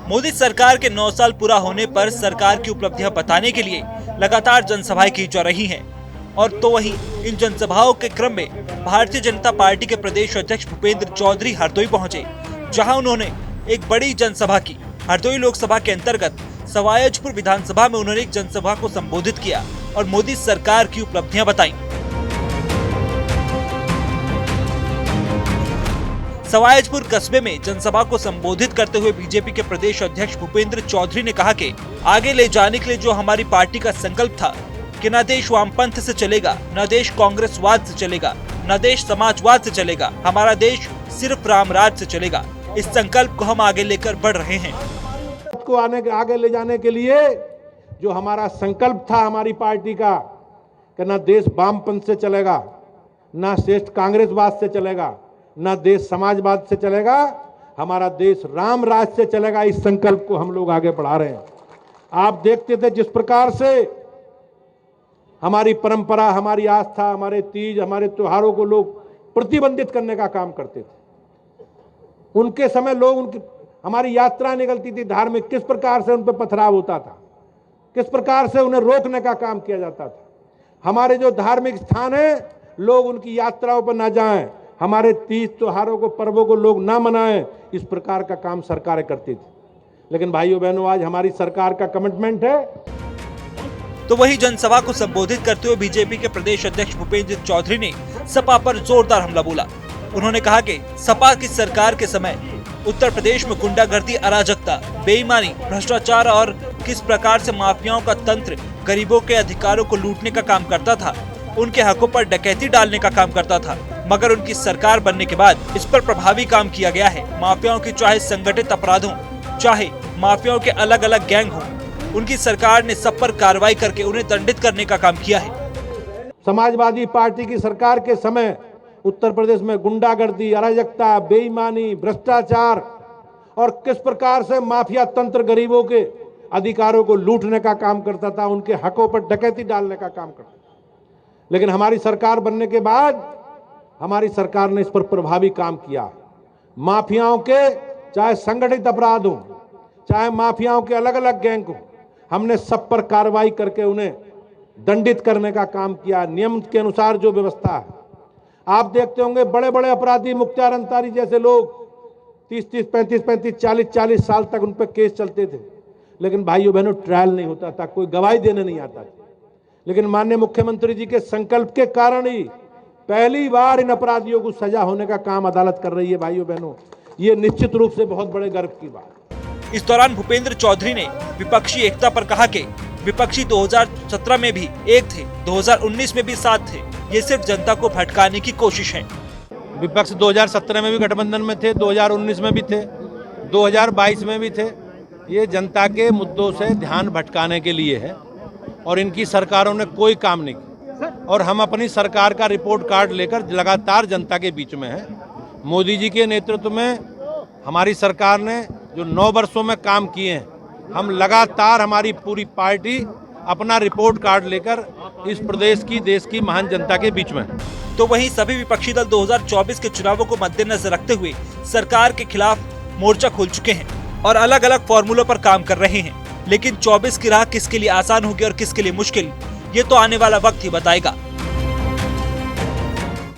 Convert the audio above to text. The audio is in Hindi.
मोदी सरकार के 9 साल पूरा होने पर सरकार की उपलब्धियां बताने के लिए लगातार जनसभाएं की जा रही हैं। और तो वहीं इन जनसभाओं के क्रम में भारतीय जनता पार्टी के प्रदेश अध्यक्ष भूपेंद्र चौधरी हरदोई पहुंचे, जहां उन्होंने एक बड़ी जनसभा की। हरदोई लोकसभा के अंतर्गत सवायजपुर विधानसभा में उन्होंने एक जनसभा को संबोधित किया और मोदी सरकार की उपलब्धियां बताई। सवायजपुर कस्बे में जनसभा को संबोधित करते हुए बीजेपी के प्रदेश अध्यक्ष भूपेंद्र चौधरी ने कहा कि आगे ले जाने के लिए जो हमारी पार्टी का संकल्प था कि न देश वामपंथ से चलेगा, न देश कांग्रेसवाद से चलेगा, न देश समाजवाद से चलेगा, हमारा देश सिर्फ रामराज से चलेगा। इस संकल्प को हम आगे लेकर बढ़ रहे हैं। को आगे ले जाने के लिए जो हमारा संकल्प था हमारी पार्टी का कि न देश वामपंथ से चलेगा, न देश कांग्रेसवाद से चलेगा, न देश समाजवाद से चलेगा, हमारा देश राम राज से चलेगा। इस संकल्प को हम लोग आगे बढ़ा रहे हैं। आप देखते थे जिस प्रकार से हमारी परंपरा, हमारी आस्था, हमारे तीज, हमारे त्योहारों को लोग प्रतिबंधित करने का काम करते थे। उनके समय लोग उनकी हमारी यात्रा निकलती थी धार्मिक, किस प्रकार से उन पर पथराव होता था, किस प्रकार से उन्हें रोकने का काम किया जाता था। हमारे जो धार्मिक स्थान है लोग उनकी यात्राओं पर ना जाएं, हमारे तीज त्योहारों को, पर्वों को लोग ना मनाएं, इस प्रकार का काम सरकारें करती थी। लेकिन भाइयों बहनों, आज हमारी सरकार का कमिटमेंट है। तो वही जनसभा को संबोधित करते हुए बीजेपी के प्रदेश अध्यक्ष भूपेंद्र चौधरी ने सपा पर जोरदार हमला बोला। उन्होंने कहा कि सपा की सरकार के समय उत्तर प्रदेश में गुंडागर्दी, अराजकता, बेईमानी, भ्रष्टाचार और किस प्रकार से माफियाओं का तंत्र गरीबों के अधिकारों को लूटने का काम करता था, उनके हकों पर डकैती डालने का काम करता था। मगर उनकी सरकार बनने के बाद इस पर प्रभावी काम किया गया है। माफियाओं की चाहे संगठित अपराधों, चाहे माफियाओं के अलग अलग गैंग हो, उनकी सरकार ने सब पर कार्रवाई करके उन्हें दंडित करने का काम किया है। समाजवादी पार्टी की सरकार के समय उत्तर प्रदेश में गुंडागर्दी, अराजकता, बेईमानी, भ्रष्टाचार और किस प्रकार से माफिया तंत्र गरीबों के अधिकारों को लूटने का काम करता था, उनके हकों पर डकैती डालने का काम करता था। लेकिन हमारी सरकार बनने के बाद हमारी सरकार ने इस पर प्रभावी काम किया। माफियाओं के चाहे संगठित अपराध हो, चाहे माफियाओं के अलग अलग गैंग हो, हमने सब पर कार्रवाई करके उन्हें दंडित करने का काम किया। नियम के अनुसार जो व्यवस्था है, आप देखते होंगे बड़े बड़े अपराधी, मुख्तार अंसारी जैसे लोग 30-30, 35-35, 40-40 साल तक उन पर केस चलते थे। लेकिन भाइयों बहनों, ट्रायल नहीं होता था, कोई गवाही देने नहीं आता था। लेकिन माननीय मुख्यमंत्री जी के संकल्प के कारण ही पहली बार इन अपराधियों को सजा होने का काम अदालत कर रही है। भाइयों बहनों, ये निश्चित रूप से बहुत बड़े गर्व की बात। इस दौरान भूपेंद्र चौधरी ने विपक्षी एकता पर कहा कि विपक्षी 2017 में भी एक थे, 2019 में भी साथ थे। ये सिर्फ जनता को भटकाने की कोशिश है। विपक्ष 2017 में भी गठबंधन में थे, 2019 में भी थे, 2022 में भी थे। ये जनता के मुद्दों से ध्यान भटकाने के लिए है और इनकी सरकारों ने कोई काम नहीं किया। और हम अपनी सरकार का रिपोर्ट कार्ड लेकर लगातार जनता के बीच में हैं। मोदी जी के नेतृत्व में हमारी सरकार ने जो 9 वर्षों में काम किए हैं, हम लगातार, हमारी पूरी पार्टी अपना रिपोर्ट कार्ड लेकर इस प्रदेश की, देश की महान जनता के बीच में है। तो वहीं सभी विपक्षी दल 2024 के चुनावों को मद्देनजर रखते हुए सरकार के खिलाफ मोर्चा खोल चुके हैं और अलग अलग फॉर्मूलों पर काम कर रहे हैं। लेकिन 24 की राह किसके लिए आसान होगी और किसके लिए मुश्किल, ये तो आने वाला वक्त ही बताएगा।